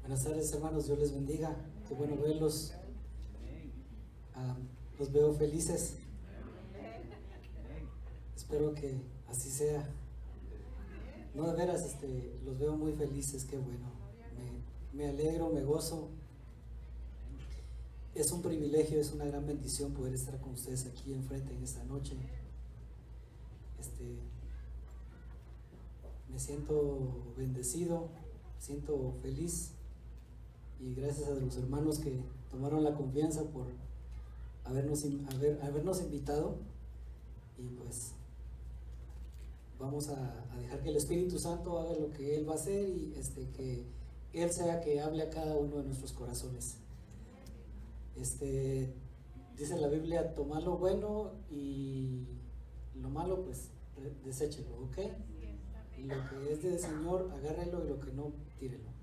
Buenas tardes, hermanos, Dios les bendiga. Qué bueno verlos. Los veo felices. Espero que así sea. No, de veras, los veo muy felices. Qué bueno. Me alegro, me gozo. Es un privilegio, es una gran bendición poder estar con ustedes aquí enfrente en esta noche. Me siento bendecido, me siento feliz. Y gracias a los hermanos que tomaron la confianza por habernos invitado, y pues vamos a dejar que el Espíritu Santo haga lo que Él va a hacer, y que Él sea que hable a cada uno de nuestros corazones. Dice la Biblia: tomad lo bueno y lo malo pues deséchelo, ¿ok? Y lo que es del Señor, agárrelo, y lo que no, tírelo.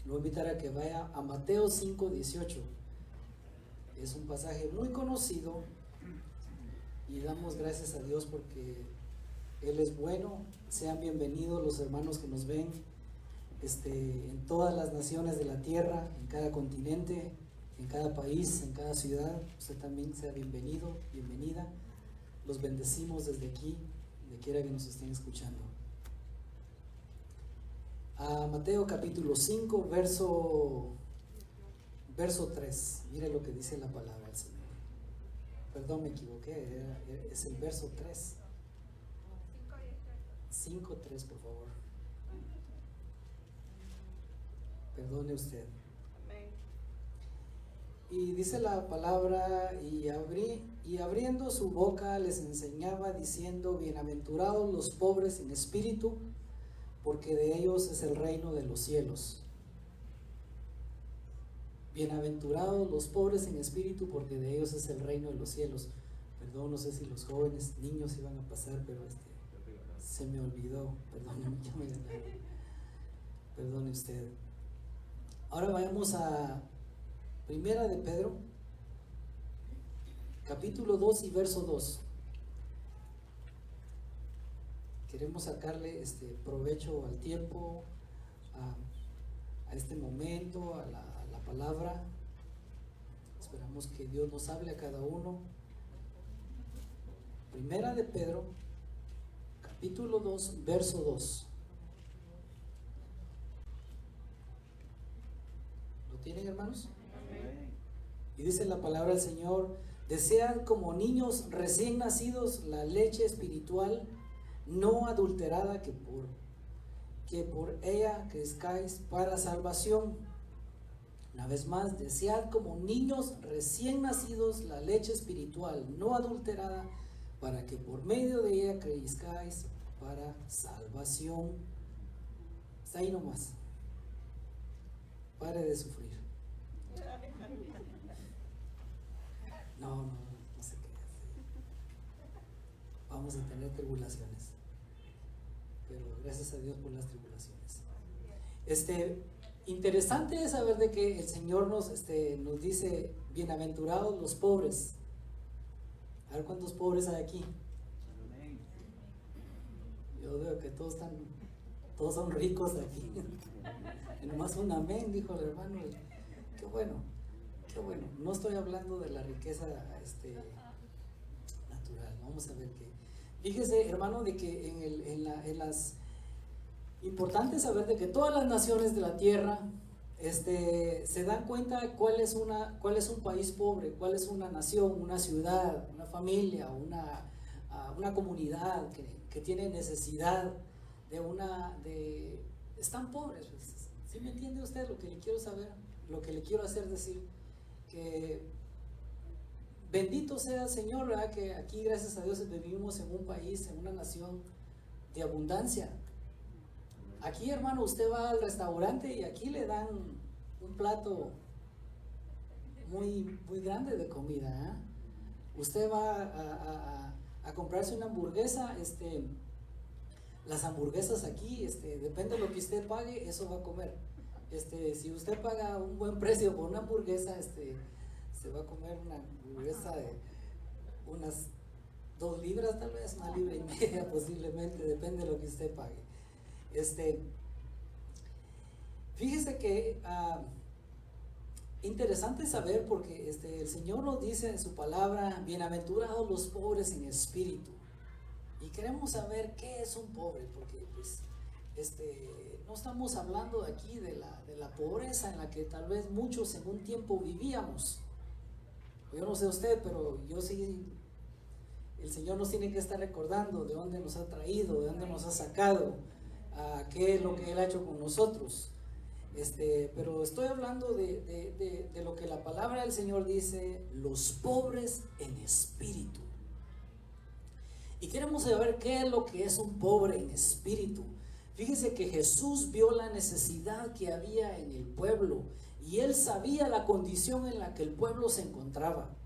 Lo voy a invitar a que vaya a Mateo 5:18. Es un pasaje muy conocido y damos gracias a Dios porque Él es bueno. Sean bienvenidos los hermanos que nos ven en todas las naciones de la tierra, en cada continente, en cada país, en cada ciudad. Usted también sea bienvenido, bienvenida. Los bendecimos desde aquí, donde quiera que nos estén escuchando. A Mateo capítulo 5, verso 3. Mire lo que dice la palabra del Señor. Perdón, me equivoqué, es el verso 3. 5:3, por favor. Perdone usted. Y dice la palabra: y abriendo su boca les enseñaba, diciendo: bienaventurados los pobres en espíritu, porque de ellos es el reino de los cielos. Bienaventurados los pobres en espíritu, porque de ellos es el reino de los cielos. Perdón, no sé si los jóvenes, niños iban a pasar, pero se me olvidó. Perdóneme, ya me ganaron. Perdone usted. Ahora vayamos a Primera de Pedro, capítulo 2 y verso 2. Queremos sacarle provecho al tiempo, a este momento, a la palabra. Esperamos que Dios nos hable a cada uno. Primera de Pedro, capítulo 2, verso 2. ¿Lo tienen, hermanos? Y dice la palabra del Señor: desead como niños recién nacidos la leche espiritual no adulterada, que por ella crezcáis para salvación. Una vez más, desead como niños recién nacidos la leche espiritual no adulterada, para que por medio de ella crezcáis para salvación. Está ahí nomás. Pare de sufrir. No se quede así. Vamos a tener tribulaciones, pero gracias a Dios por las tribulaciones. Interesante es saber de que el Señor nos dice: bienaventurados los pobres. A ver cuántos pobres hay aquí. Yo veo que todos son ricos aquí. Y nomás un amén, dijo el hermano. Qué bueno. No estoy hablando de la riqueza natural. Vamos a ver que, fíjese, hermano, de que en las importante saber de que todas las naciones de la tierra se dan cuenta cuál es un país pobre, cuál es una nación, una ciudad, una familia, una comunidad que tiene necesidad están pobres. ¿Sí me entiende usted lo que le quiero saber? Lo que le quiero hacer decir, que bendito sea el Señor, ¿verdad? Que aquí, gracias a Dios, vivimos en un país, en una nación de abundancia. Aquí, hermano, usted va al restaurante y aquí le dan un plato muy, muy grande de comida, ¿eh? Usted va a comprarse una hamburguesa, las hamburguesas aquí, depende de lo que usted pague, eso va a comer. Si usted paga un buen precio por una hamburguesa, se va a comer una hamburguesa de unas 2 libras, tal vez 1,5 libras posiblemente, depende de lo que usted pague. Fíjese que interesante saber, porque el Señor nos dice en su palabra: bienaventurados los pobres en espíritu. Y queremos saber qué es un pobre, porque pues no estamos hablando aquí de la pobreza en la que tal vez muchos en un tiempo vivíamos. Yo no sé usted, pero yo sí. El Señor nos tiene que estar recordando de dónde nos ha traído, de dónde nos ha sacado, qué es lo que Él ha hecho con nosotros. Pero estoy hablando de lo que la palabra del Señor dice: los pobres en espíritu. Y queremos saber qué es lo que es un pobre en espíritu. Fíjese que Jesús vio la necesidad que había en el pueblo, y Él sabía la condición en la que el pueblo se encontraba.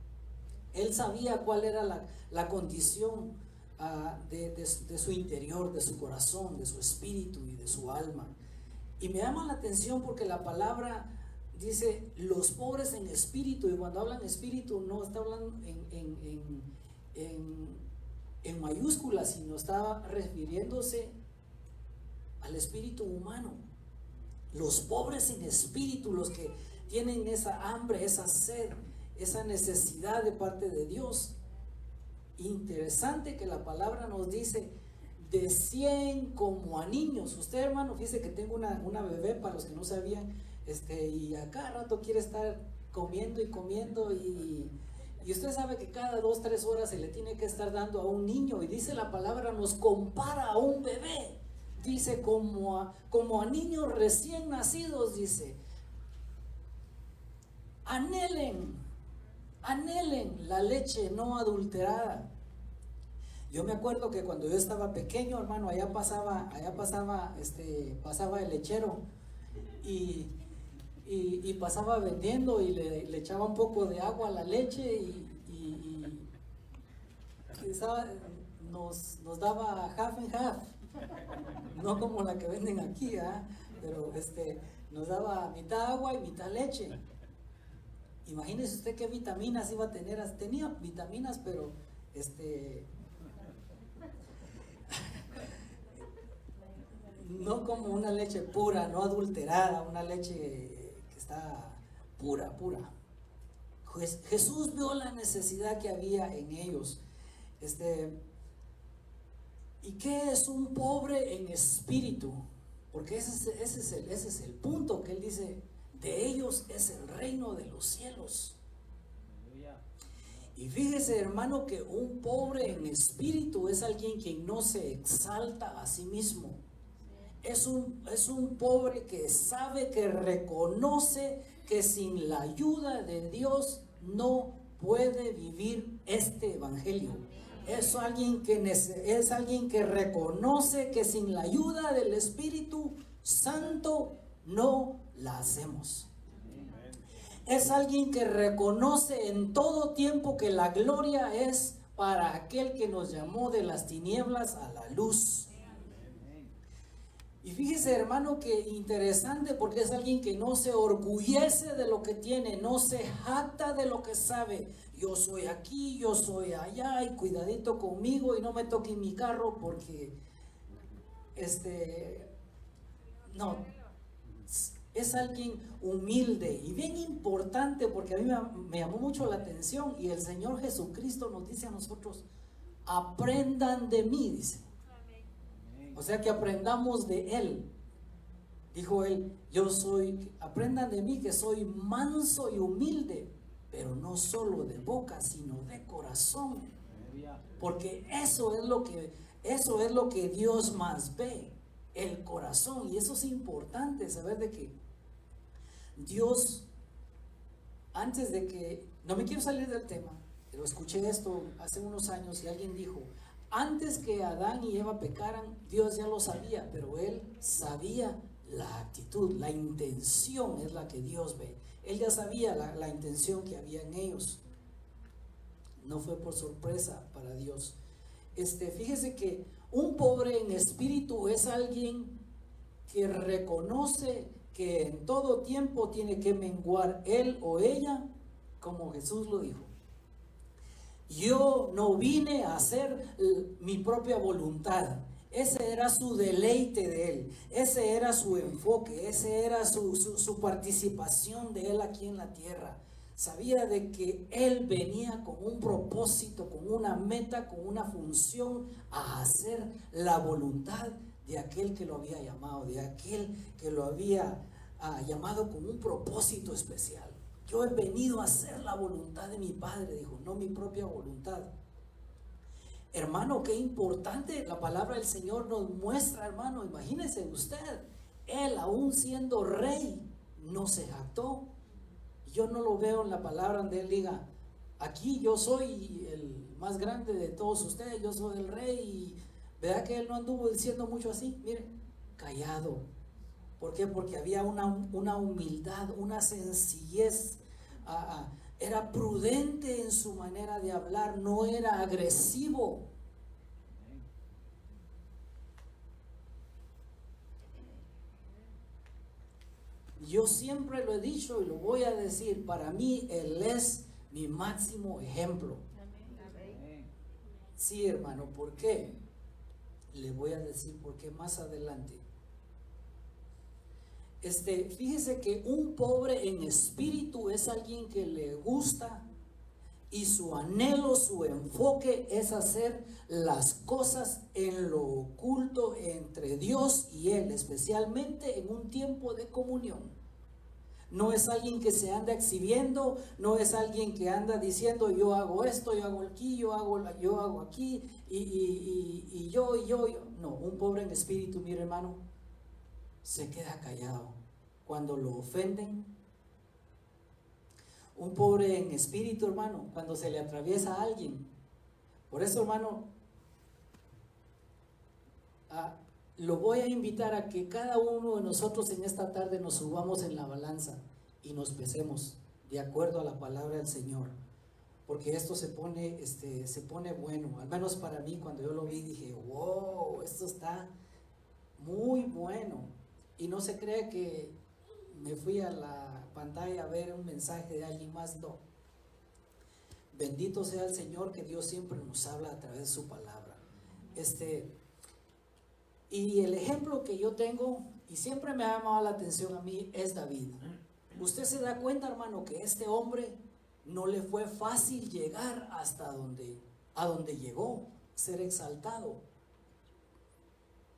Él sabía cuál era la condición de su interior, de su corazón, de su espíritu y de su alma. Y me llama la atención porque la palabra dice los pobres en espíritu, y cuando hablan espíritu no está hablando en mayúsculas, sino está refiriéndose al espíritu humano. Los pobres en espíritu, los que tienen esa hambre, esa sed, esa necesidad de parte de Dios. Interesante que la palabra nos dice: decían como a niños. Usted, hermano, fíjese que tengo una bebé, para los que no sabían, y a cada rato quiere estar comiendo y comiendo, y usted sabe que cada 2-3 horas se le tiene que estar dando a un niño, y dice la palabra, nos compara a un bebé, dice como a niños recién nacidos, dice, anhelen la leche no adulterada. Yo me acuerdo que cuando yo estaba pequeño, hermano, allá pasaba el lechero y pasaba vendiendo, y le echaba un poco de agua a la leche, y nos daba half and half, no como la que venden aquí, pero nos daba mitad agua y mitad leche. Imagínese usted qué vitaminas iba a tener. Tenía vitaminas, pero no como una leche pura, no adulterada, una leche que está pura. Jesús vio la necesidad que había en ellos. ¿Y qué es un pobre en espíritu? Porque ese es el punto que Él dice: de ellos es el reino de los cielos. Y fíjese, hermano, que un pobre en espíritu es alguien quien no se exalta a sí mismo. Es un pobre que sabe, que reconoce que sin la ayuda de Dios no puede vivir este evangelio. Es alguien que reconoce que sin la ayuda del Espíritu Santo no la hacemos. Es alguien que reconoce en todo tiempo que la gloria es para aquel que nos llamó de las tinieblas a la luz. Y fíjese, hermano, que interesante, porque es alguien que no se orgullece de lo que tiene, no se jacta de lo que sabe. Yo soy aquí, yo soy allá, y cuidadito conmigo, y no me toque mi carro, porque no. Es alguien humilde y bien importante, porque a mí me llamó mucho la atención, y el Señor Jesucristo nos dice a nosotros: aprendan de mí, dice. O sea, que aprendamos de Él. Dijo Él: aprendan de mí, que soy manso y humilde, pero no solo de boca, sino de corazón. Porque eso es lo que Dios más ve, el corazón. Y eso es importante, saber de que Dios, antes de que, no me quiero salir del tema, pero escuché esto hace unos años, y alguien dijo: antes que Adán y Eva pecaran, Dios ya lo sabía, pero Él sabía la actitud, la intención es la que Dios ve. Él ya sabía la intención que había en ellos. No fue por sorpresa para Dios. Fíjese que un pobre en espíritu es alguien que reconoce que en todo tiempo tiene que menguar él o ella, como Jesús lo dijo. Yo no vine a hacer mi propia voluntad. Ese era su deleite de él, ese era su enfoque, ese era su participación de él aquí en la tierra. Sabía de que él venía con un propósito, con una meta, con una función a hacer la voluntad de aquel que lo había llamado, de aquel que lo había llamado con un propósito especial. Yo he venido a hacer la voluntad de mi Padre, dijo, no mi propia voluntad. Hermano, qué importante la palabra del Señor nos muestra, hermano. Imagínese usted, él aún siendo rey, no se jactó. Yo no lo veo en la palabra donde él diga, aquí yo soy el más grande de todos ustedes, yo soy el rey. Y ¿verdad que él no anduvo diciendo mucho así? Mire, callado. ¿Por qué? Porque había una humildad, una sencillez. Era prudente en su manera de hablar, no era agresivo. Yo siempre lo he dicho y lo voy a decir, para mí él es mi máximo ejemplo. Sí, hermano, ¿por qué? Le voy a decir por qué más adelante. Fíjese que un pobre en espíritu es alguien que le gusta y su anhelo, su enfoque es hacer las cosas en lo oculto entre Dios y él, especialmente en un tiempo de comunión. No es alguien que se anda exhibiendo, no es alguien que anda diciendo yo hago esto, yo hago aquí, yo hago aquí y yo. No, un pobre en espíritu, mire hermano, se queda callado cuando lo ofenden. Un pobre en espíritu, hermano, cuando se le atraviesa a alguien. Por eso, hermano, lo voy a invitar a que cada uno de nosotros en esta tarde nos subamos en la balanza y nos pesemos de acuerdo a la palabra del Señor. Porque esto se pone bueno. Al menos para mí, cuando yo lo vi, dije, wow, esto está muy bueno. Y no se cree que me fui a la pantalla a ver un mensaje de alguien más, no. Bendito sea el Señor, que Dios siempre nos habla a través de su palabra. Y el ejemplo que yo tengo, y siempre me ha llamado la atención a mí, es David. Usted se da cuenta, hermano, que este hombre no le fue fácil llegar hasta a donde llegó, ser exaltado.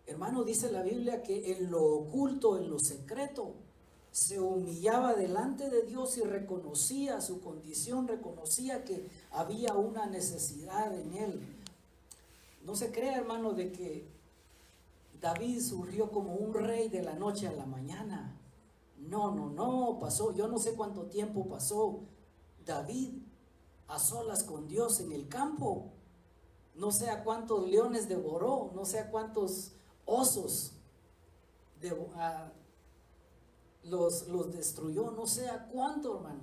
Hermano, dice la Biblia que en lo oculto, en lo secreto, se humillaba delante de Dios y reconocía su condición, reconocía que había una necesidad en él. No se crea, hermano, de que David surgió como un rey de la noche a la mañana. No, pasó, yo no sé cuánto tiempo pasó David a solas con Dios en el campo. No sé a cuántos leones devoró, no sé a cuántos osos los destruyó, no sé a cuánto, hermano.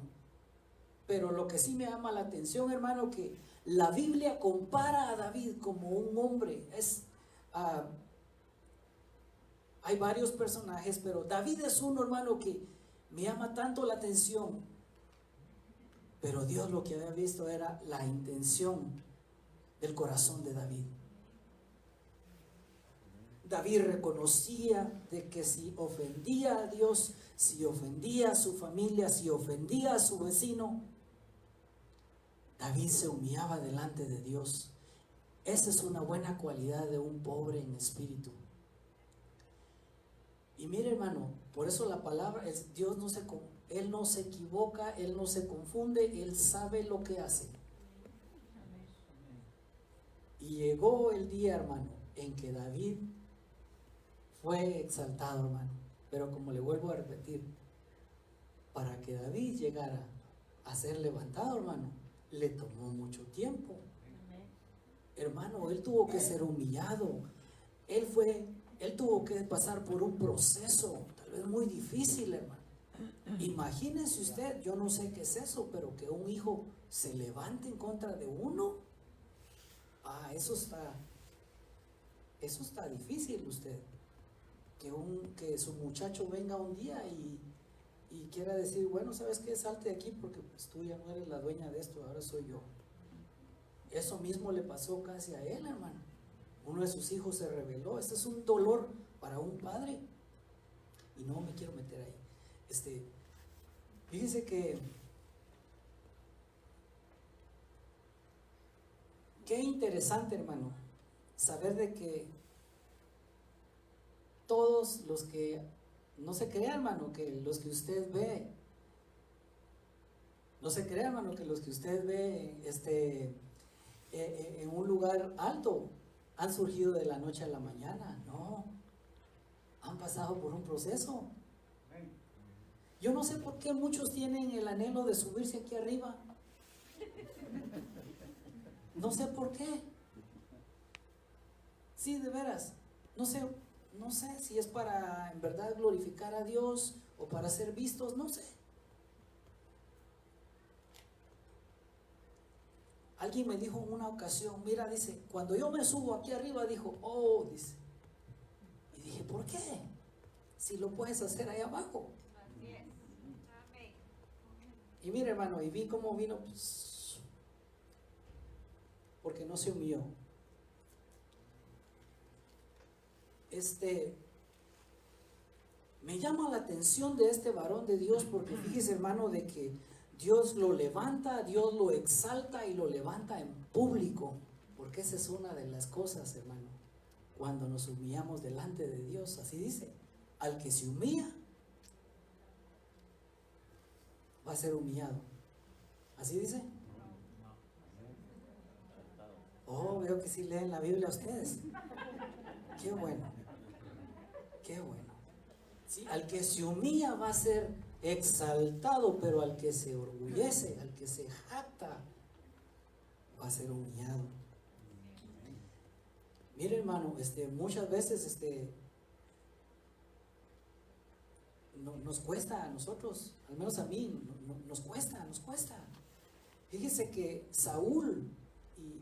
Pero lo que sí me llama la atención, hermano, que la Biblia compara a David como un hombre. Hay varios personajes, pero David es uno, hermano, que me llama tanto la atención. Pero Dios lo que había visto era la intención del corazón de David. David reconocía de que si ofendía a Dios, si ofendía a su familia, si ofendía a su vecino, David se humillaba delante de Dios. Esa es una buena cualidad de un pobre en espíritu. Y mire, hermano, por eso la palabra es Dios Él no se equivoca, Él no se confunde, Él sabe lo que hace. Y llegó el día, hermano, en que David fue exaltado, hermano. Pero como le vuelvo a repetir, para que David llegara a ser levantado, hermano, le tomó mucho tiempo. Hermano, él tuvo que ser humillado. Él tuvo que pasar por un proceso, tal vez muy difícil, hermano. Imagínense usted, yo no sé qué es eso, pero que un hijo se levante en contra de uno. Eso está difícil, usted. Que su muchacho venga un día y quiera decir, bueno, ¿sabes qué? Salte de aquí porque pues tú ya no eres la dueña de esto, ahora soy yo. Eso mismo le pasó casi a él, hermano. uno de sus hijos se rebeló. Este es un dolor para un padre. Y no me quiero meter ahí. Fíjese que qué interesante, hermano, saber de que todos los que, no se crea, hermano, que los que usted ve, no se crea, hermano, que los que usted ve en un lugar alto han surgido de la noche a la mañana. No, han pasado por un proceso. Yo no sé por qué muchos tienen el anhelo de subirse aquí arriba. No sé por qué. Sí, de veras. No sé si es para en verdad glorificar a Dios o para ser vistos, no sé. Alguien me dijo en una ocasión, mira, dice, cuando yo me subo aquí arriba, dijo, oh, dice. Y dije, ¿por qué? Si lo puedes hacer ahí abajo. Así es. Amén. Y mira, hermano, y vi cómo vino, pues, porque no se humilló. Me llama la atención de este varón de Dios, porque fíjese, hermano, de que Dios lo levanta, Dios lo exalta y lo levanta en público, porque esa es una de las cosas, hermano, cuando nos humillamos delante de Dios. Así dice, al que se humilla va a ser humillado. ¿Así dice? Oh, veo que sí leen la Biblia ustedes. Qué bueno, qué bueno. Sí, al que se humilla va a ser exaltado, pero al que se orgullece, al que se jacta, va a ser humillado. Mire, hermano, muchas veces nos cuesta a nosotros, al menos a mí, nos cuesta. Fíjese que Saúl, y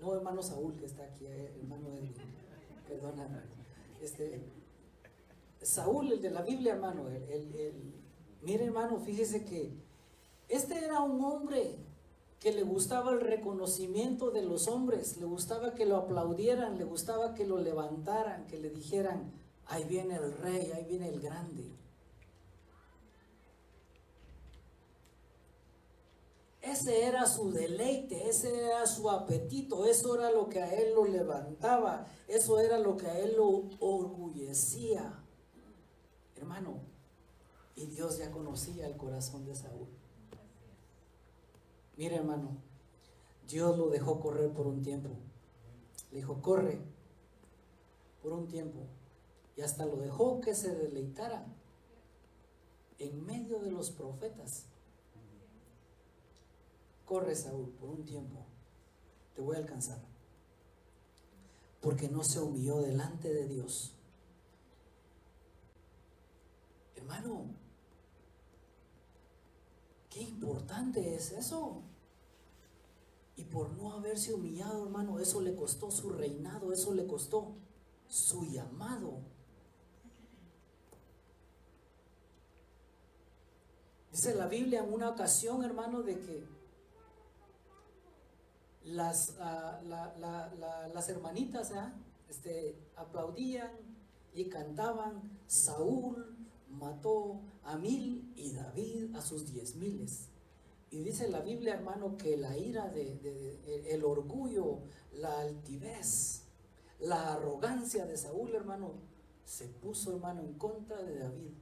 no hermano Saúl que está aquí, hermano Edwin, perdona, Saúl, el de la Biblia, hermano, mire, hermano, fíjese que era un hombre que le gustaba el reconocimiento de los hombres, le gustaba que lo aplaudieran, le gustaba que lo levantaran, que le dijeran, ahí viene el rey, ahí viene el grande. Ese era su deleite, ese era su apetito, eso era lo que a él lo levantaba, eso era lo que a él lo orgullecía. Hermano, y Dios ya conocía el corazón de Saúl. Mire, hermano, Dios lo dejó correr por un tiempo. Le dijo, corre por un tiempo. Y hasta lo dejó que se deleitara en medio de los profetas. Corre, Saúl, por un tiempo. Te voy a alcanzar. Porque no se humilló delante de Dios. Hermano, qué importante es eso. Y por no haberse humillado, hermano, eso le costó su reinado, eso le costó su llamado. Dice la Biblia en una ocasión, hermano, de que las hermanitas aplaudían y cantaban, Saúl mató a 1000 y David a sus 10,000. Y dice la Biblia, hermano, que la ira el orgullo, la altivez, la arrogancia de Saúl, hermano, se puso, hermano, en contra de David.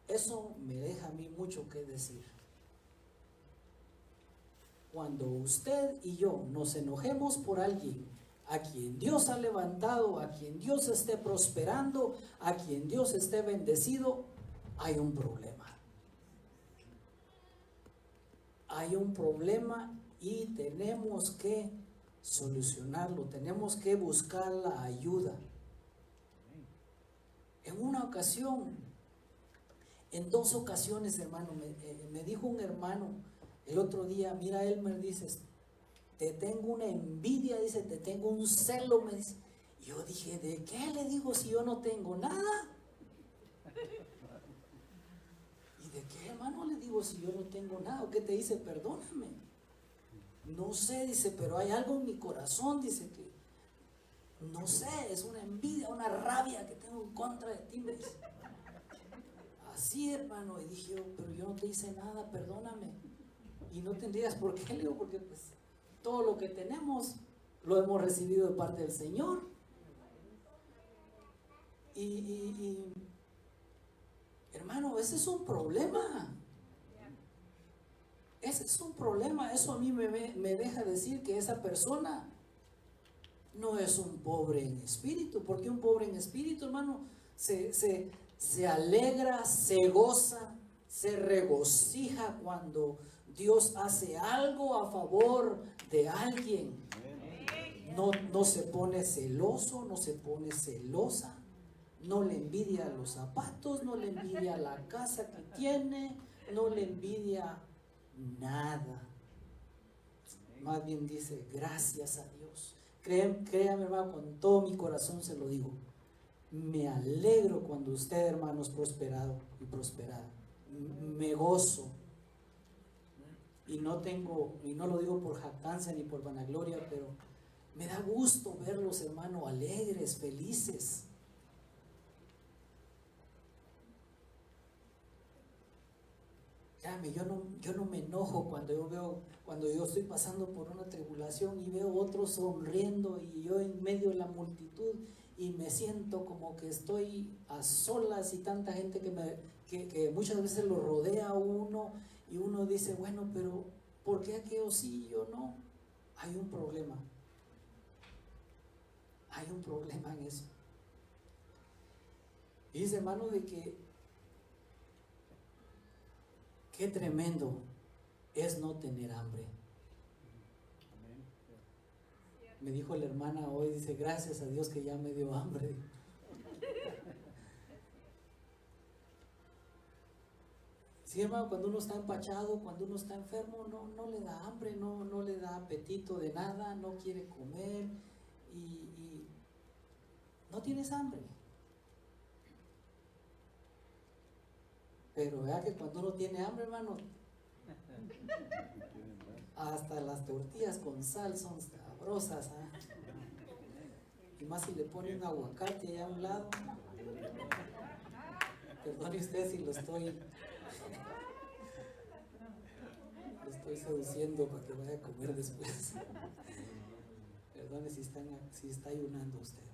Eso me deja a mí mucho que decir. Cuando usted y yo nos enojemos por alguien a quien Dios ha levantado, a quien Dios esté prosperando, a quien Dios esté bendecido, hay un problema. Hay un problema y tenemos que solucionarlo, tenemos que buscar la ayuda. En una ocasión, en 2 ocasiones, hermano, me dijo un hermano el otro día, mira, Elmer, dices, te tengo una envidia, dice, te tengo un celo, me dice. Y yo dije, ¿de qué le digo si yo no tengo nada? ¿Y de qué, hermano, le digo si yo no tengo nada? ¿O qué te dice? Perdóname. No sé, dice, pero hay algo en mi corazón, dice que, no sé, es una envidia, una rabia que tengo en contra de ti, me dice. Así, hermano, y dije yo, pero yo no te hice nada, perdóname. Y no tendrías por qué, le digo, porque pues todo lo que tenemos lo hemos recibido de parte del Señor. Y hermano, ese es un problema. Ese es un problema. Eso a mí me deja decir que esa persona no es un pobre en espíritu. Porque un pobre en espíritu, hermano, se alegra, se goza, se regocija cuando Dios hace algo a favor de alguien. No se pone celoso, no se pone celosa, no le envidia los zapatos, no le envidia la casa que tiene, no le envidia nada. Más bien dice, gracias a Dios. Créame, hermano, con todo mi corazón se lo digo. Me alegro cuando usted, hermano, es prosperado y prosperada. Me gozo. Y no lo digo por jactancia ni por vanagloria, pero me da gusto verlos, hermano, alegres, felices. Créame, yo no me enojo cuando yo estoy pasando por una tribulación y veo otros sonriendo y yo en medio de la multitud y me siento como que estoy a solas y tanta gente que muchas veces lo rodea a uno y uno dice, bueno, pero ¿por qué aquello sí y yo no? Hay un problema. Hay un problema en eso. Y dice, hermano, de que qué tremendo es no tener hambre. Me dijo la hermana hoy, dice, gracias a Dios que ya me dio hambre. Sí, hermano, cuando uno está empachado, cuando uno está enfermo, no le da hambre, no le da apetito de nada, no quiere comer y no tienes hambre. Pero vea que cuando uno tiene hambre, hermano, hasta las tortillas con sal son sabrosas, ¿eh? Y más si le pone un aguacate allá a un lado. Perdone usted si lo estoy seduciendo para que vaya a comer después. Perdone si está ayunando usted.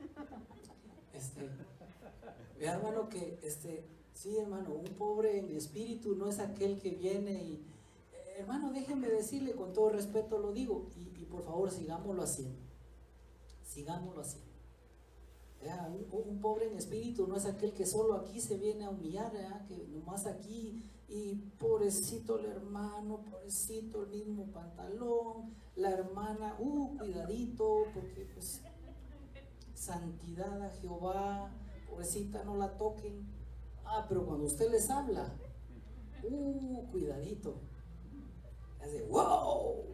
Vea, hermano, que sí, hermano, un pobre en espíritu no es aquel que viene y hermano, déjenme decirle, con todo respeto lo digo, y por favor sigámoslo haciendo. ¿Ya? Un pobre en espíritu no es aquel que solo aquí se viene a humillar, ¿ya? Que nomás aquí, y pobrecito el hermano, pobrecito el mismo pantalón, la hermana, cuidadito, porque pues santidad a Jehová, pobrecita, no la toquen. Pero cuando usted les habla, cuidadito. Hace wow.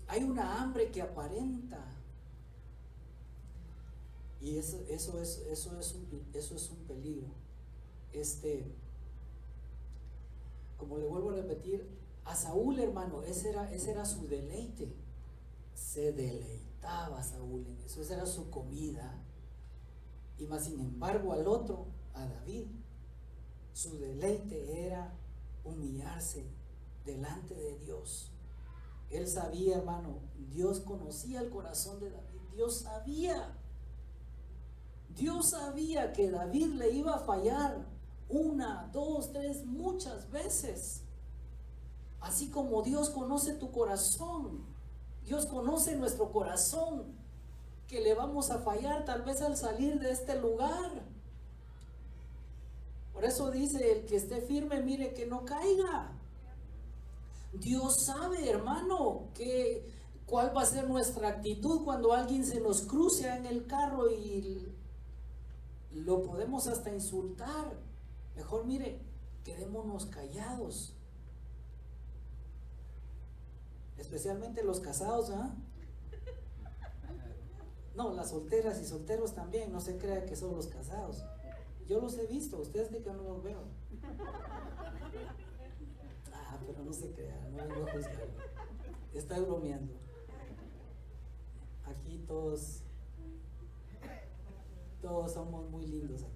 Hay una hambre que aparenta. Y eso es un peligro. Como le vuelvo a repetir, a Saúl, hermano, ese era su deleite. Se deleitaba Saúl en eso, esa era su comida. Y más sin embargo al otro, a David, su deleite era humillarse delante de Dios. Él sabía, hermano, Dios conocía el corazón de David. Dios sabía que David le iba a fallar 1, 2, 3, muchas veces. Así como Dios conoce tu corazón, Dios conoce nuestro corazón, que le vamos a fallar tal vez al salir de este lugar. Por eso dice, el que esté firme, mire que no caiga. Dios sabe, hermano, cuál va a ser nuestra actitud cuando alguien se nos cruce en el carro y lo podemos hasta insultar. Mejor, mire, quedémonos callados. Especialmente los casados, ¿ah? No, las solteras y solteros también, no se crea que son los casados. yo los he visto, ustedes de que no los veo. Pero no se crean, no vengo a juzgar. Está bromeando. Aquí todos somos muy lindos aquí.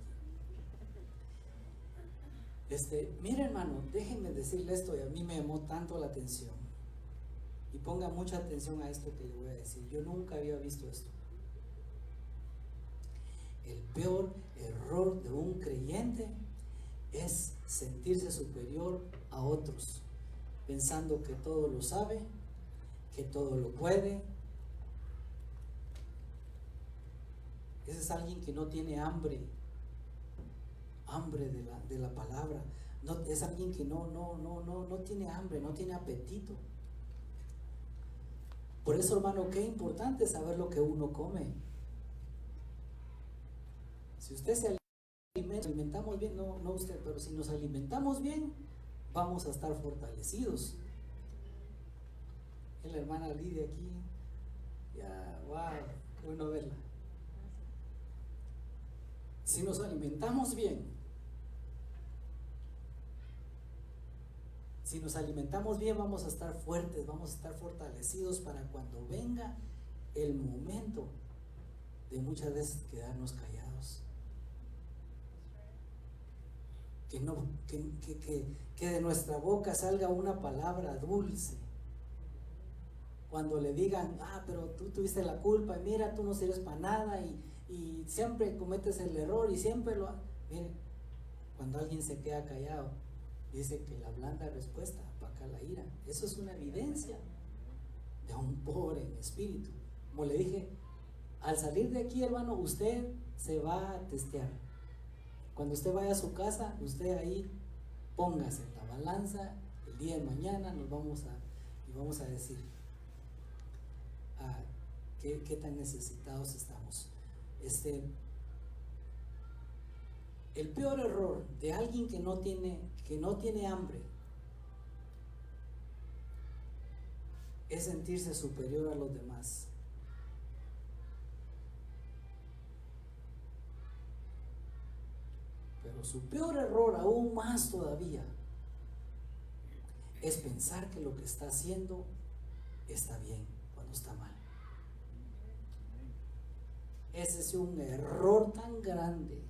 Mire, hermano, déjenme decirle esto, y a mí me llamó tanto la atención. Y ponga mucha atención a esto que le voy a decir. Yo nunca había visto esto. El peor error de un creyente es sentirse superior a otros, pensando que todo lo sabe, que todo lo puede. Ese es alguien que no tiene hambre de la palabra. No, es alguien que no tiene hambre, no tiene apetito. Por eso, hermano, qué importante saber lo que uno come. Si usted se alimentamos bien, no usted, pero si nos alimentamos bien, vamos a estar fortalecidos. Y la hermana Lidia aquí, ya, wow, qué bueno verla. Si nos alimentamos bien, vamos a estar fuertes, vamos a estar fortalecidos para cuando venga el momento de muchas veces quedarnos callados. Que de nuestra boca salga una palabra dulce. Cuando le digan, pero tú tuviste la culpa, y mira, tú no sirves para nada, y siempre cometes el error, y siempre lo... Miren, cuando alguien se queda callado, dice que la blanda respuesta apaca la ira. Eso es una evidencia de un pobre en espíritu. Como le dije, al salir de aquí, hermano, usted se va a testear. Cuando usted vaya a su casa, usted ahí póngase la balanza. El día de mañana vamos a decir qué tan necesitados estamos. El peor error de alguien que no tiene hambre es sentirse superior a los demás. Pero su peor error, aún más todavía, es pensar que lo que está haciendo está bien cuando está mal. Ese es un error tan grande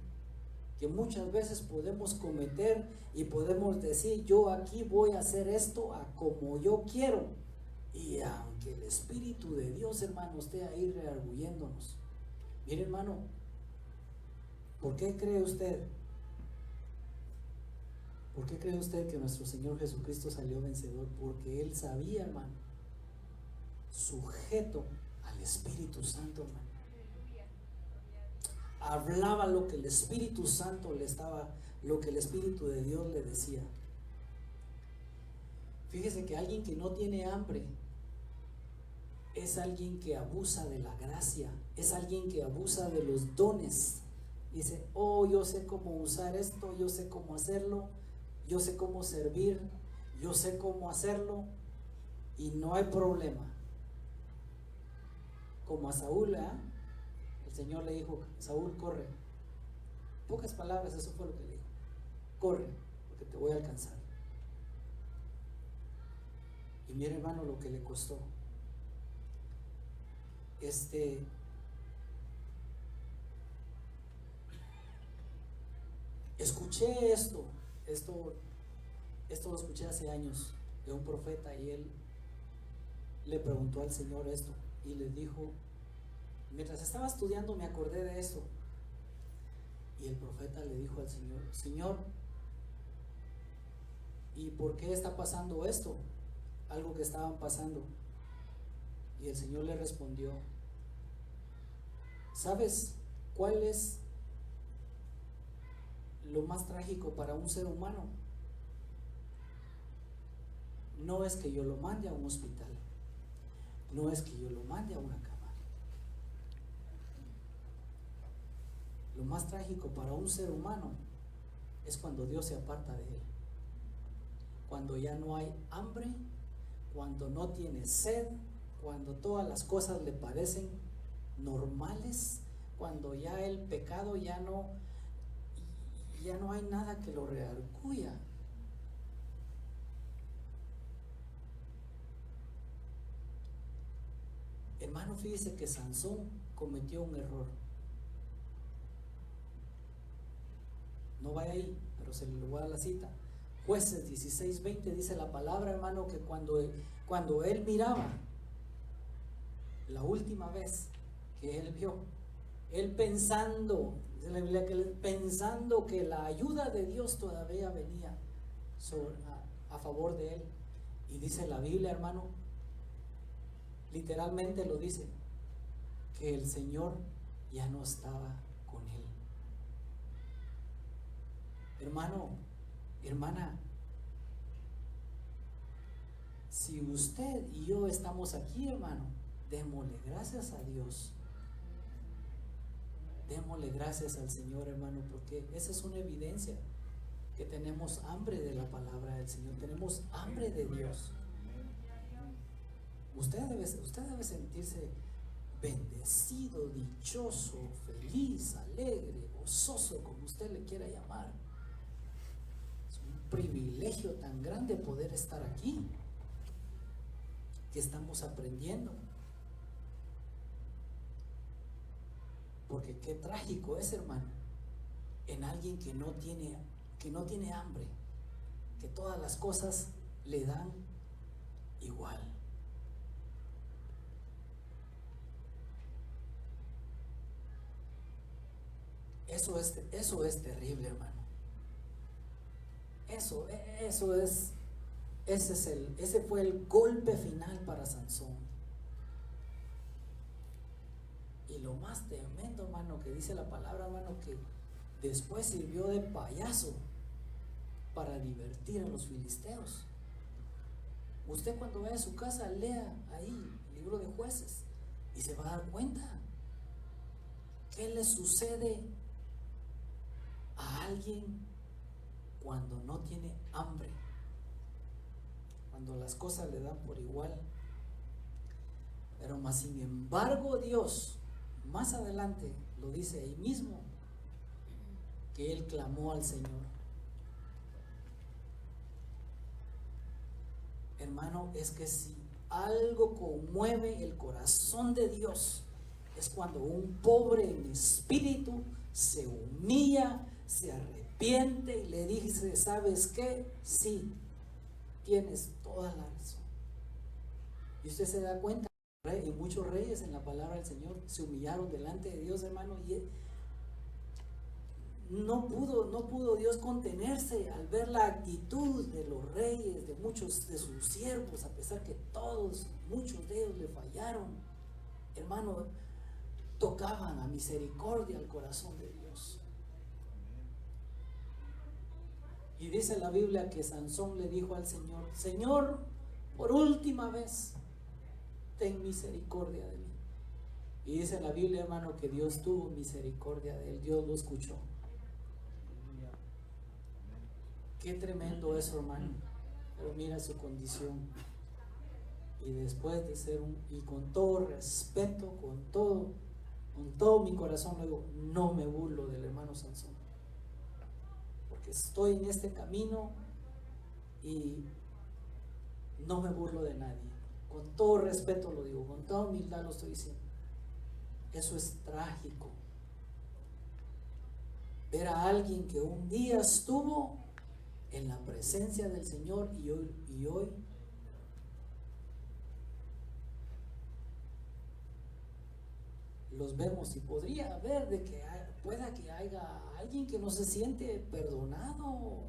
que muchas veces podemos cometer y podemos decir, yo aquí voy a hacer esto a como yo quiero. Y aunque el Espíritu de Dios, hermano, esté ahí rearguyéndonos. Mire, hermano, ¿por qué cree usted que nuestro Señor Jesucristo salió vencedor? Porque Él sabía, hermano, sujeto al Espíritu Santo, hermano. Hablaba lo que el Espíritu Santo lo que el Espíritu de Dios le decía. Fíjese que alguien que no tiene hambre es alguien que abusa de la gracia, es alguien que abusa de los dones. Dice, yo sé cómo usar esto, yo sé cómo hacerlo, yo sé cómo servir, yo sé cómo hacerlo, y no hay problema. Como a Saúl, el Señor le dijo, Saúl, corre. Pocas palabras, eso fue lo que le dijo. Corre, porque te voy a alcanzar. Y mire, hermano, lo que le costó. Escuché esto lo escuché hace años de un profeta, y él le preguntó al Señor esto, y le dijo, mientras estaba estudiando me acordé de esto, y el profeta le dijo al Señor, Señor, ¿y por qué está pasando esto? Algo que estaban pasando. Y el Señor le respondió, ¿sabes cuál es lo más trágico para un ser humano? No es que yo lo mande a un hospital, no es que yo lo mande a una cama. Lo más trágico para un ser humano es cuando Dios se aparta de él, cuando ya no hay hambre, cuando no tiene sed, cuando todas las cosas le parecen normales, cuando ya el pecado ya ya no hay nada que lo reargulla. Hermano, fíjese que Sansón cometió un error. No vaya ahí, pero se le voy a dar la cita. Jueces 16:20 dice la palabra, hermano, que cuando él miraba, la última vez que él vio, él pensando, dice la Biblia, que pensando que la ayuda de Dios todavía venía a favor de él. Y dice la Biblia, hermano, literalmente lo dice, que el Señor ya no estaba con él. Hermano, hermana, si usted y yo estamos aquí, hermano, démosle gracias a Dios. Démosle gracias al Señor, hermano, porque esa es una evidencia que tenemos hambre de la palabra del Señor, tenemos hambre de Dios. Usted debe sentirse bendecido, dichoso, feliz, alegre, gozoso, como usted le quiera llamar. Es un privilegio tan grande poder estar aquí, que estamos aprendiendo. Porque qué trágico es, hermano, en alguien que no tiene hambre, que todas las cosas le dan igual. Eso es terrible, hermano. Ese fue el golpe final para Sansón. Y lo más tremendo, hermano, que dice la palabra, hermano, que después sirvió de payaso para divertir a los filisteos. Usted cuando vaya a su casa, lea ahí el libro de Jueces y se va a dar cuenta qué le sucede a alguien cuando no tiene hambre, cuando las cosas le dan por igual. Pero más sin embargo, Dios más adelante lo dice ahí mismo, que él clamó al Señor. Hermano, es que si algo conmueve el corazón de Dios, es cuando un pobre en espíritu se humilla, se arrepiente y le dice, ¿sabes qué? Sí, tienes toda la razón. Y usted se da cuenta, y muchos reyes en la palabra del Señor se humillaron delante de Dios, hermano, y no pudo Dios contenerse al ver la actitud de los reyes, de muchos de sus siervos, a pesar que muchos de ellos le fallaron. Hermano, tocaban a misericordia al corazón de Dios. Y dice la Biblia que Sansón le dijo al Señor, Señor, por última vez, ten misericordia de mí. Y dice la Biblia, hermano, que Dios tuvo misericordia de él, Dios lo escuchó. Qué tremendo eso, hermano. Pero mira su condición. Y después de ser y con todo respeto, con todo mi corazón, luego no me burlo del hermano Sansón, porque estoy en este camino y no me burlo de nadie. Con todo respeto lo digo, con toda humildad lo estoy diciendo. Eso es trágico. Ver a alguien que un día estuvo en la presencia del Señor y hoy los vemos, y podría haber pueda que haya alguien que no se siente perdonado,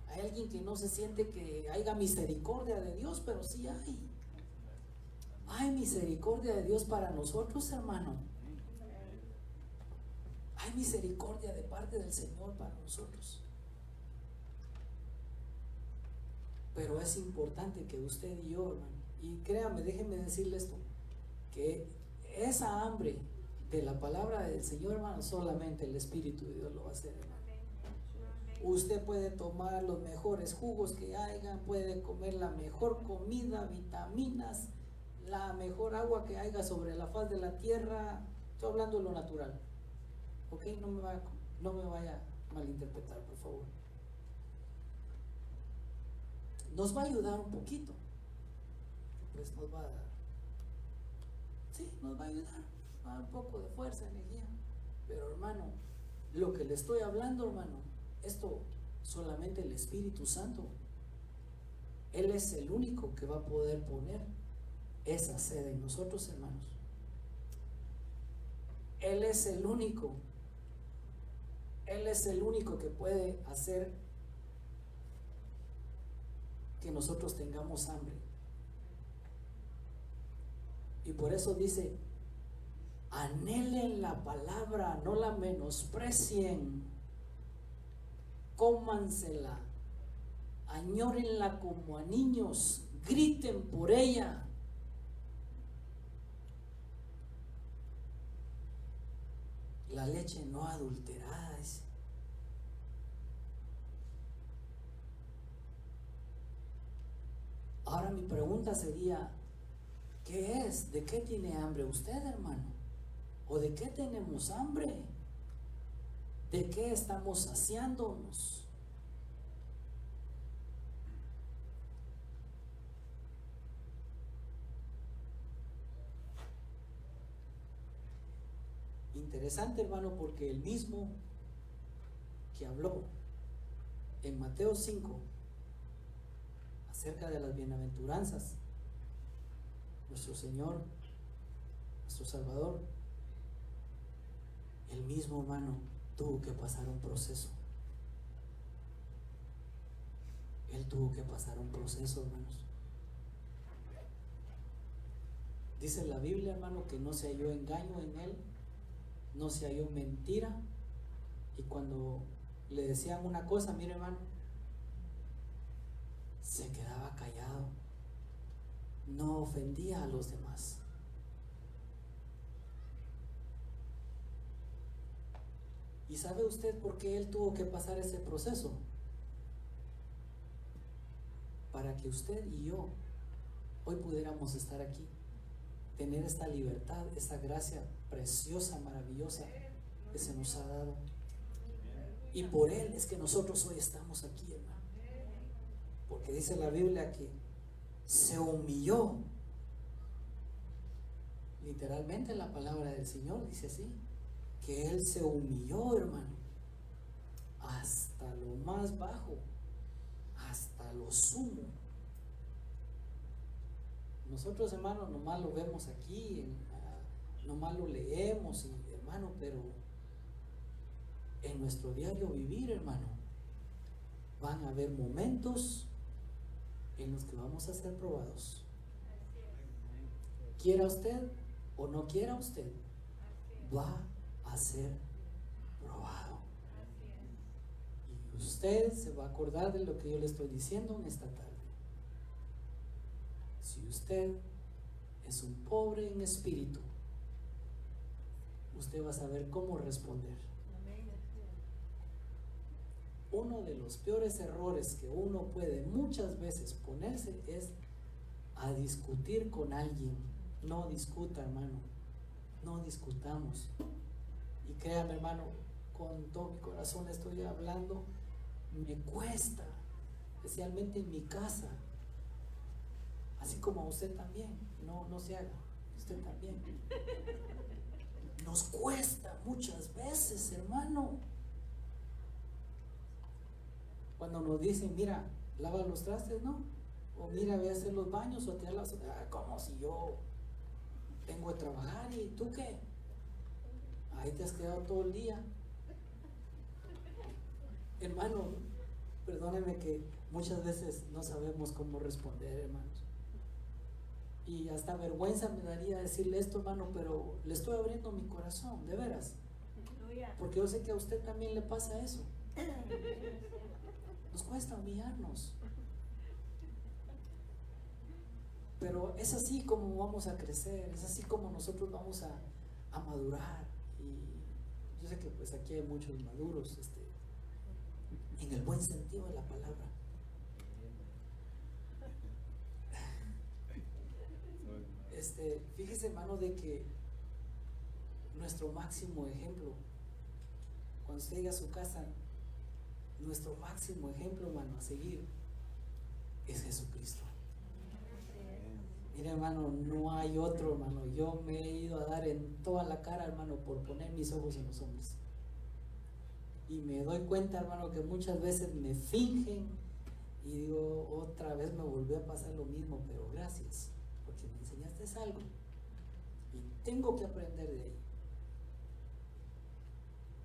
hay alguien que no se siente que haya misericordia de Dios, pero sí hay misericordia de Dios para nosotros, hermano. Hay misericordia de parte del Señor para nosotros. Pero es importante que usted y yo, hermano, y créame, déjenme decirle esto, que esa hambre de la palabra del Señor, hermano, solamente el Espíritu de Dios lo va a hacer, hermano. Usted puede tomar los mejores jugos que haya, puede comer la mejor comida, vitaminas, la mejor agua que haya sobre la faz de la tierra. Estoy hablando de lo natural, ¿ok? No me vaya malinterpretar, por favor. Nos va a ayudar un poquito, pues nos va a dar, sí, nos va a ayudar, va a dar un poco de fuerza, energía, pero hermano, lo que le estoy hablando, hermano, esto solamente el Espíritu Santo, Él es el único que va a poder poner esa sed en nosotros, hermanos. Él es el único que puede hacer que nosotros tengamos hambre. Y por eso dice, anhelen la palabra, no la menosprecien, cómansela, añórenla como a niños, griten por ella. La leche no adulterada, dice. Ahora mi pregunta sería, ¿qué es? ¿De qué tiene hambre usted, hermano? ¿O de qué tenemos hambre? ¿De qué estamos saciándonos? Interesante, hermano, porque el mismo que habló en Mateo 5 acerca de las bienaventuranzas, nuestro Señor, nuestro Salvador, el mismo, hermano, tuvo que pasar un proceso. Él tuvo que pasar un proceso, hermanos. Dice la Biblia, hermano, que no se halló engaño en él, no se halló mentira, y cuando le decían una cosa, mire, hermano, se quedaba callado, no ofendía a los demás. ¿Y sabe usted por qué él tuvo que pasar ese proceso? Para que usted y yo hoy pudiéramos estar aquí, tener esta libertad, esta gracia preciosa, maravillosa que se nos ha dado. Y por él es que nosotros hoy estamos aquí, hermano. Porque dice la Biblia que se humilló. Literalmente la palabra del Señor dice así, que él se humilló, hermano, hasta lo más bajo, hasta lo sumo. Nosotros, hermanos, nomás lo vemos aquí, nomás lo leemos, hermano, pero en nuestro diario vivir, hermano, van a haber momentos en los que vamos a ser probados. Quiera usted o no quiera usted, va a ser probado. Y usted se va a acordar de lo que yo le estoy diciendo en esta tarde. Si usted es un pobre en espíritu, usted va a saber cómo responder. Uno de los peores errores que uno puede muchas veces ponerse es a discutir con alguien. No discuta, hermano, no discutamos. Y créame, hermano, con todo mi corazón estoy hablando, me cuesta, especialmente en mi casa, así como a usted también, no se haga, usted también. Nos cuesta muchas veces, hermano. Cuando nos dicen, mira, lava los trastes, ¿no? O mira, ve a hacer los baños, o te las... ¿Cómo si yo tengo que trabajar y tú qué? Ahí te has quedado todo el día. Hermano, perdóneme que muchas veces no sabemos cómo responder, hermanos. Y hasta vergüenza me daría decirle esto, hermano, pero le estoy abriendo mi corazón, de veras. Porque yo sé que a usted también le pasa eso. Nos cuesta humillarnos. Pero es así como vamos a crecer, es así como nosotros vamos a madurar. Y yo sé que pues aquí hay muchos maduros, en el buen sentido de la palabra. Fíjese, hermano, de que nuestro máximo ejemplo, cuando usted llega a su casa, nuestro máximo ejemplo, hermano, a seguir es Jesucristo. Mira, hermano, no hay otro, hermano. Yo me he ido a dar en toda la cara, hermano, por poner mis ojos en los hombres. Y me doy cuenta, hermano, que muchas veces me fingen y digo, otra vez me volvió a pasar lo mismo, pero gracias, porque me enseñaste algo y tengo que aprender de ahí.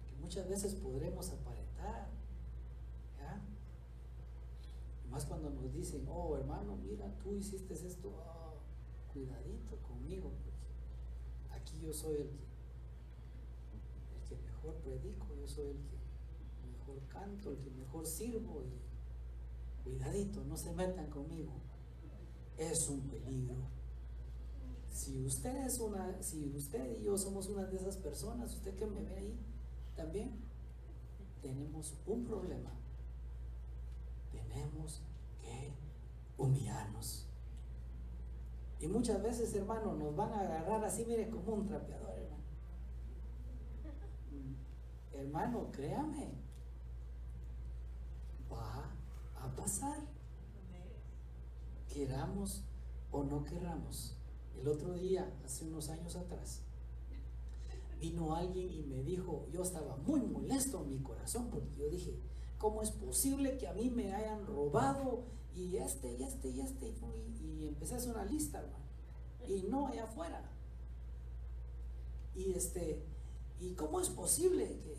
Que muchas veces podremos aparentar, ¿ya? Y más cuando nos dicen, oh hermano, mira, tú hiciste esto, oh, cuidadito conmigo, porque aquí yo soy el que mejor predico, yo soy el que mejor canto, el que mejor sirvo, y cuidadito, no se metan conmigo. Es un peligro. Si usted y yo somos una de esas personas, usted que me ve ahí también, tenemos un problema. Tenemos que humillarnos. Y muchas veces, hermano, nos van a agarrar así, mire, como un trapeador, hermano. Hermano, créame, va a pasar, queramos o no queramos. El otro día, hace unos años atrás, vino alguien y me dijo, yo estaba muy molesto en mi corazón, porque yo dije, ¿cómo es posible que a mí me hayan robado y y empecé a hacer una lista, hermano, y no allá afuera, y cómo es posible que,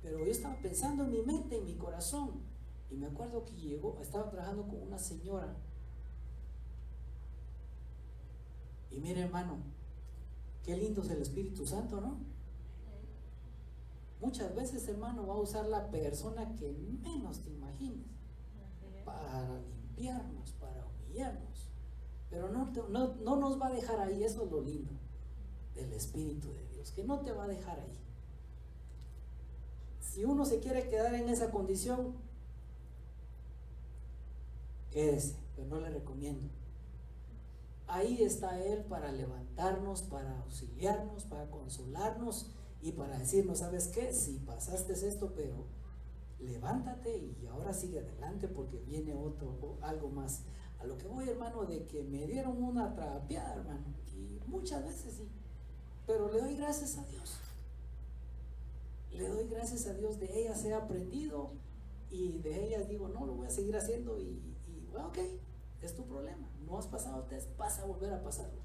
pero yo estaba pensando en mi mente, en mi corazón, y me acuerdo que estaba trabajando con una señora, y mire, hermano, qué lindo es el Espíritu Santo, ¿no? Muchas veces, hermano, va a usar la persona que menos te imagines para limpiarnos, para humillarnos, pero no nos va a dejar ahí. Eso es lo lindo del Espíritu de Dios, que no te va a dejar ahí. Si uno se quiere quedar en esa condición, quédese, pero no le recomiendo. Ahí está Él para levantarnos, para auxiliarnos, para consolarnos y para decirnos, ¿sabes qué? Si pasaste esto, pero levántate y ahora sigue adelante, porque viene algo más. A lo que voy, hermano, de que me dieron una trapeada, hermano, y muchas veces sí, pero le doy gracias a Dios. Le doy gracias a Dios, de ellas he aprendido y de ellas digo, no, lo voy a seguir haciendo y bueno, ok, es tu problema, no has pasado el test, vas a volver a pasarlo,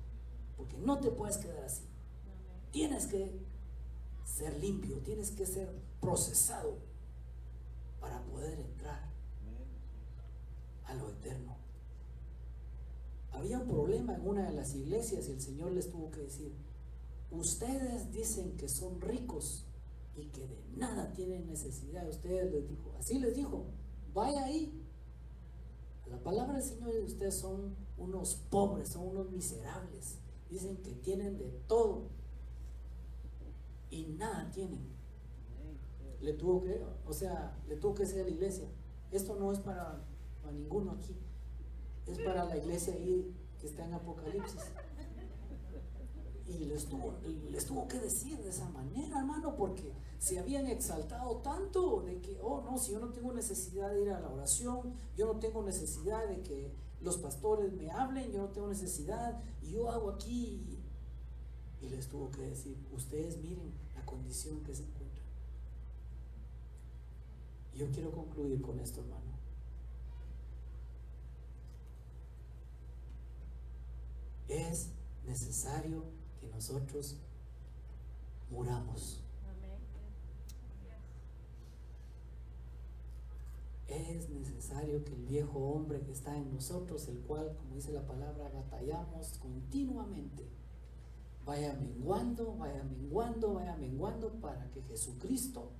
porque no te puedes quedar así. Tienes que ser limpio, tienes que ser procesado para poder entrar a lo eterno. Había un problema en una de las iglesias y el Señor les tuvo que decir, ustedes dicen que son ricos y que de nada tienen necesidad. Ustedes les dijo, así les dijo, vaya ahí. La palabra del Señor de ustedes son unos pobres, son unos miserables. Dicen que tienen de todo y nada tienen. Le tuvo que decir a la iglesia, esto no es para ninguno aquí, es para la iglesia ahí que está en Apocalipsis. Y les tuvo que decir de esa manera, hermano, porque se habían exaltado tanto de que, oh no, si yo no tengo necesidad de ir a la oración, yo no tengo necesidad de que los pastores me hablen, yo no tengo necesidad, y yo hago aquí. Y les tuvo que decir, ustedes miren la condición que se encuentran. Y yo quiero concluir con esto, hermano. Es necesario que nosotros muramos. Es necesario que el viejo hombre que está en nosotros, el cual, como dice la palabra, batallamos continuamente, vaya menguando para que Jesucristo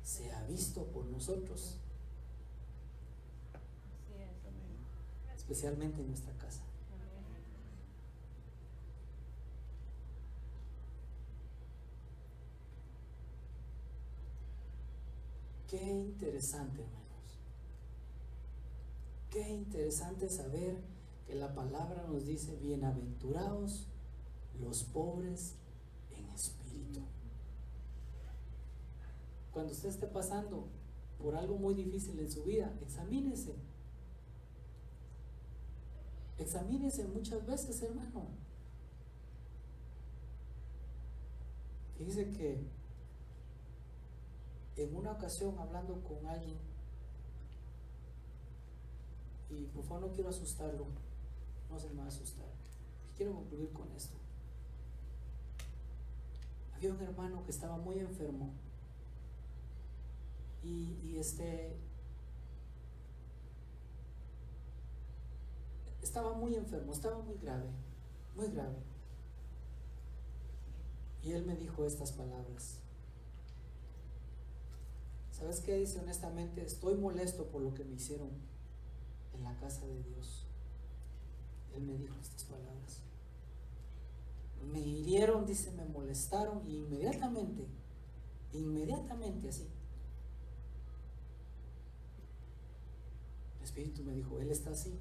sea visto por nosotros, especialmente en nuestra casa. Qué interesante, hermanos. Qué interesante saber que la palabra nos dice, bienaventurados los pobres en espíritu. Cuando usted esté pasando por algo muy difícil en su vida, examínese. Examínese muchas veces, hermano. Fíjese que en una ocasión, hablando con alguien, y por favor no quiero asustarlo, no se me va a asustar, quiero concluir con esto. Había un hermano que estaba muy enfermo y estaba muy enfermo, estaba muy grave, muy grave. Y él me dijo estas palabras. ¿Sabes qué? Dice, honestamente, estoy molesto por lo que me hicieron en la casa de Dios. Él me dijo estas palabras. Me hirieron, dice, me molestaron y inmediatamente así. El Espíritu me dijo, él está así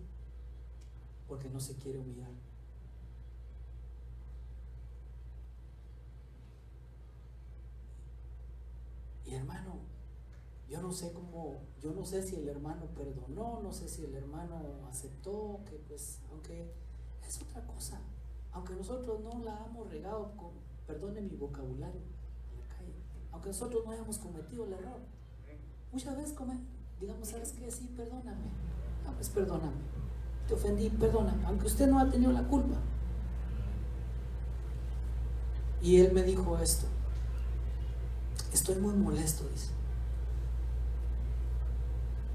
porque no se quiere humillar. Y hermano, yo no sé si el hermano perdonó, no sé si el hermano aceptó, que pues, aunque es otra cosa, aunque nosotros no la hemos regado, perdone mi vocabulario en la calle, aunque nosotros no hayamos cometido el error, muchas veces digamos, ¿sabes qué? Sí, perdóname, no, pues perdóname, te ofendí, perdóname, aunque usted no ha tenido la culpa. Y él me dijo esto, estoy muy molesto, dice.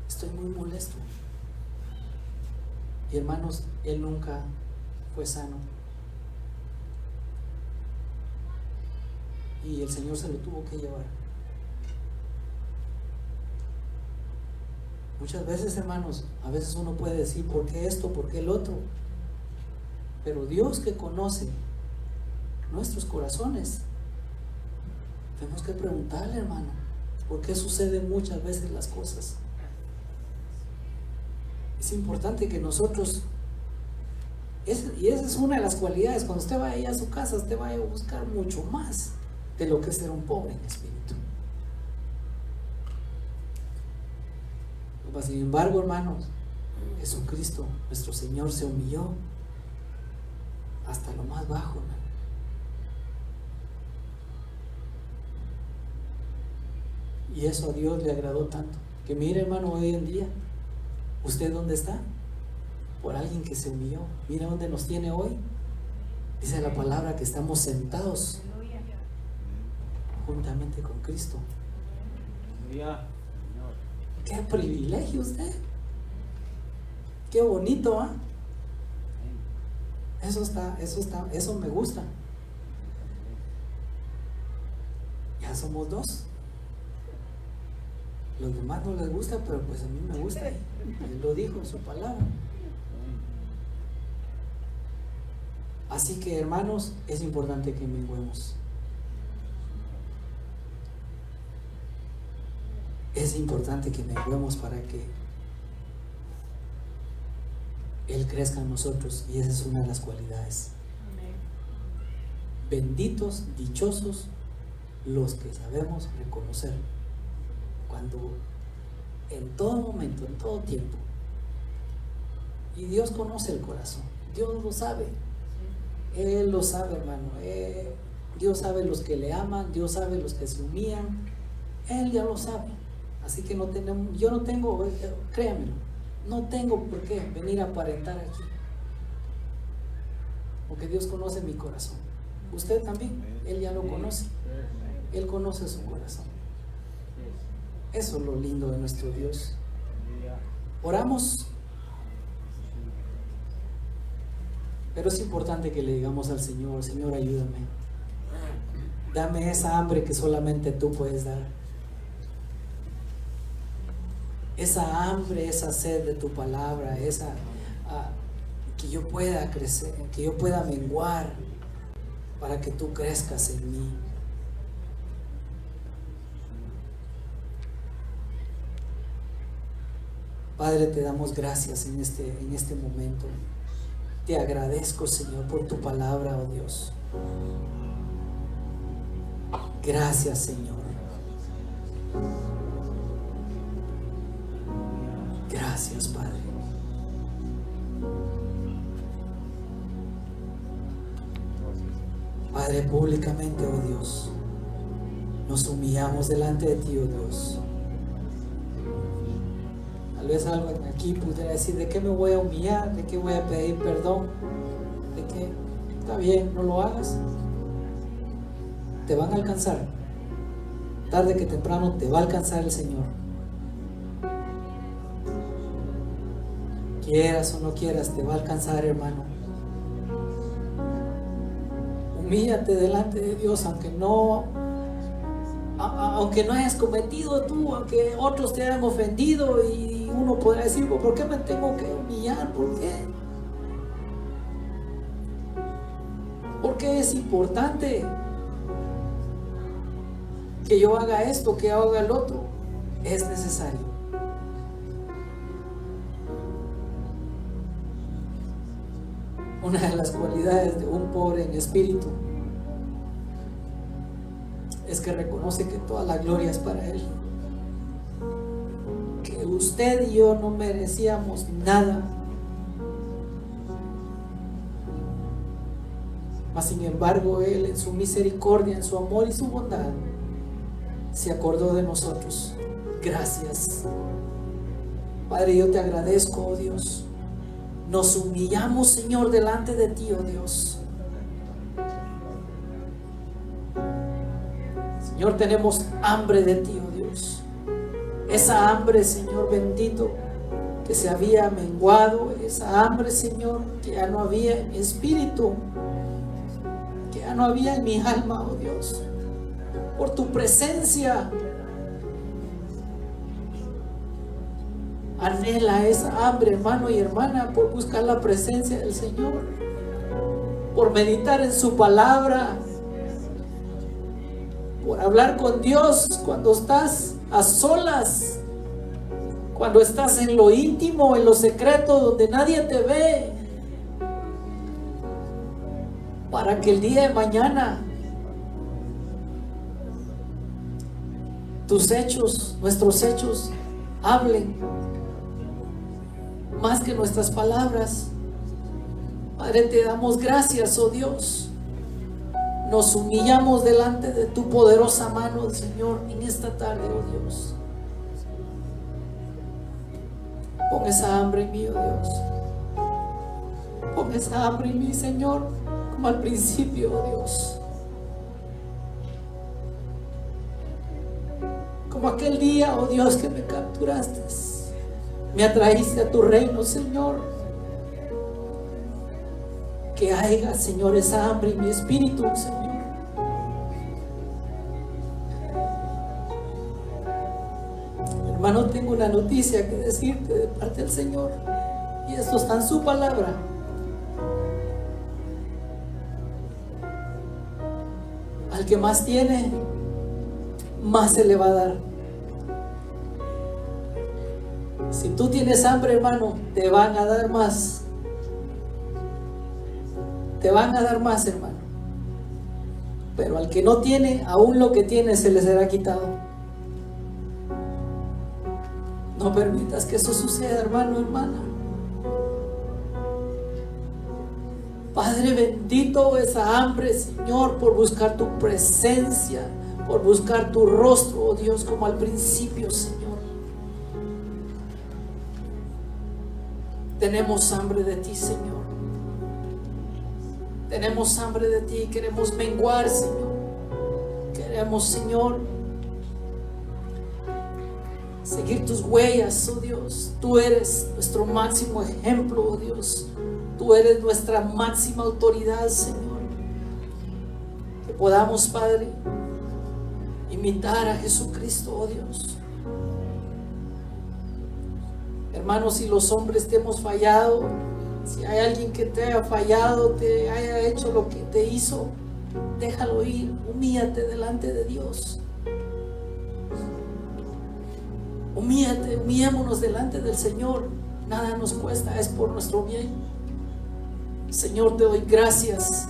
Estoy muy molesto. Y hermanos, él nunca fue sano. Y el Señor se lo tuvo que llevar. Muchas veces, hermanos, a veces uno puede decir, ¿por qué esto? ¿Por qué el otro? Pero Dios, que conoce nuestros corazones, tenemos que preguntarle, hermano, ¿por qué suceden muchas veces las cosas? Es importante que nosotros, y esa es una de las cualidades, cuando usted vaya a su casa, usted vaya a buscar mucho más de lo que es ser un pobre en espíritu. Sin embargo, hermanos, Jesucristo, nuestro Señor, se humilló hasta lo más bajo, hermano. Y eso a Dios le agradó tanto, que mire, hermano, hoy en día, ¿usted dónde está? Por alguien que se humilló. Mira dónde nos tiene hoy. Dice la palabra que estamos sentados juntamente con Cristo. Qué privilegio usted. Qué bonito, ¿ah? Eso me gusta. Ya somos dos. Los demás no les gusta, pero pues a mí me gusta. Él lo dijo en su palabra. Así que, hermanos, es importante que menguemos. Es importante que menguemos para que Él crezca en nosotros, y esa es una de las cualidades. Benditos, dichosos los que sabemos reconocer cuando en todo momento, en todo tiempo, y Dios conoce el corazón, Dios lo sabe, Él lo sabe, hermano. Dios sabe los que le aman, Dios sabe los que se humillan, Él ya lo sabe. Así que yo no tengo, créanmelo, no tengo por qué venir a aparentar aquí, porque Dios conoce mi corazón. Usted también, Él ya lo conoce, Él conoce su corazón. Eso es lo lindo de nuestro Dios. Oramos, pero es importante que le digamos al Señor: Señor, ayúdame, dame esa hambre que solamente tú puedes dar, esa hambre, esa sed de tu palabra, que yo pueda crecer, que yo pueda menguar para que tú crezcas en mí. Padre, te damos gracias en este momento. Te agradezco, Señor, por tu palabra, oh Dios. Gracias, Señor. Gracias, Padre. Padre, públicamente, oh Dios, nos humillamos delante de ti, oh Dios. Tal vez alguien aquí pudiera decir: ¿de qué me voy a humillar? ¿De qué voy a pedir perdón? ¿De qué? Está bien, no lo hagas. Te van a alcanzar. Tarde que temprano te va a alcanzar el Señor. Quieras o no quieras, te va a alcanzar, hermano. Humíllate delante de Dios, aunque no hayas cometido tú, aunque otros te hayan ofendido, y uno podrá decir: ¿por qué me tengo que humillar? ¿Por qué? ¿Por qué es importante que yo haga esto, que haga el otro? Es necesario. Una de las cualidades de un pobre en espíritu es que reconoce que toda la gloria es para Él, que usted y yo no merecíamos nada, mas sin embargo Él, en su misericordia, en su amor y su bondad, se acordó de nosotros. Gracias, Padre. Yo te agradezco, oh Dios. Nos humillamos, Señor, delante de ti, oh Dios. Señor, tenemos hambre de ti, oh Dios. Esa hambre, Señor bendito, que se había menguado, esa hambre, Señor, que ya no había en mi espíritu, que ya no había en mi alma, oh Dios. Por tu presencia, anhela esa hambre, hermano y hermana, por buscar la presencia del Señor, por meditar en su palabra, por hablar con Dios cuando estás a solas, cuando estás en lo íntimo, en lo secreto, donde nadie te ve, para que el día de mañana tus hechos, nuestros hechos, hablen más que nuestras palabras. Padre, te damos gracias, oh Dios. Nos humillamos delante de tu poderosa mano, Señor, en esta tarde, oh Dios. Pon esa hambre en mí, oh Dios. Pon esa hambre en mí, Señor, como al principio, oh Dios. Como aquel día, oh Dios, que me capturaste, me atraíste a tu reino, Señor. Que haya, Señor, esa hambre en mi espíritu, Señor. Hermano, tengo una noticia que decirte de parte del Señor, y esto está en su palabra. Al que más tiene, más se le va a dar. Si tú tienes hambre, hermano, te van a dar más. Te van a dar más, hermano. Pero al que no tiene, aún lo que tiene se le será quitado. No permitas que eso suceda, hermano, hermana. Padre bendito, esa hambre, Señor, por buscar tu presencia, por buscar tu rostro, oh Dios, como al principio, Señor. Tenemos hambre de ti, Señor. Tenemos hambre de ti. Queremos menguar, Señor. Queremos, Señor, seguir tus huellas, oh Dios. Tú eres nuestro máximo ejemplo, oh Dios. Tú eres nuestra máxima autoridad, Señor. Que podamos, Padre, imitar a Jesucristo, oh Dios. Hermanos, si los hombres te hemos fallado, si hay alguien que te haya fallado, te haya hecho lo que te hizo, déjalo ir, humíllate delante de Dios. Humíllate, humillémonos delante del Señor. Nada nos cuesta, es por nuestro bien. Señor, te doy gracias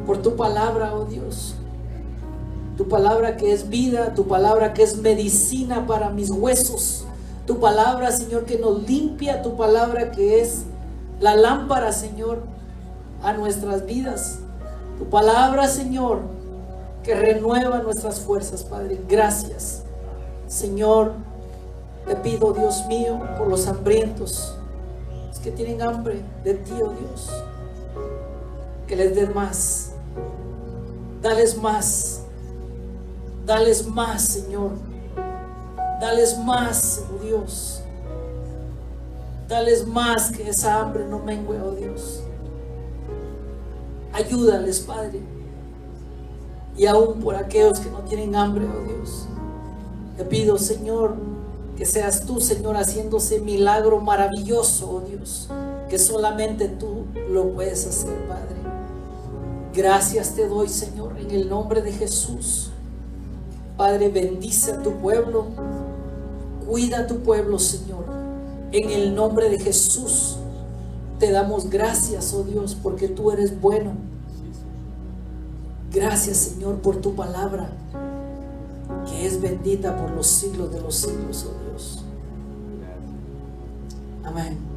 por tu palabra, oh Dios. Tu palabra que es vida, tu palabra que es medicina para mis huesos, Tu palabra, Señor, que nos limpia, tu palabra que es la lámpara, Señor, a nuestras vidas. Tu palabra, Señor, que renueva nuestras fuerzas, Padre. Gracias, Señor. Te pido, Dios mío, por los hambrientos, los que tienen hambre de ti, oh Dios, que les des más. Dales más. Dales más, Señor. Dales más, oh Dios. Dales más, que esa hambre no mengue, oh Dios. Ayúdales, Padre. Y aún por aquellos que no tienen hambre, oh Dios, te pido, Señor, que seas tú, Señor, haciendo ese milagro maravilloso, oh Dios, que solamente tú lo puedes hacer, Padre. Gracias te doy, Señor, en el nombre de Jesús. Padre, bendice a tu pueblo. Cuida a tu pueblo, Señor. En el nombre de Jesús te damos gracias, oh Dios, porque tú eres bueno. Gracias, Señor, por tu palabra, que es bendita por los siglos de los siglos, oh Dios. Amén.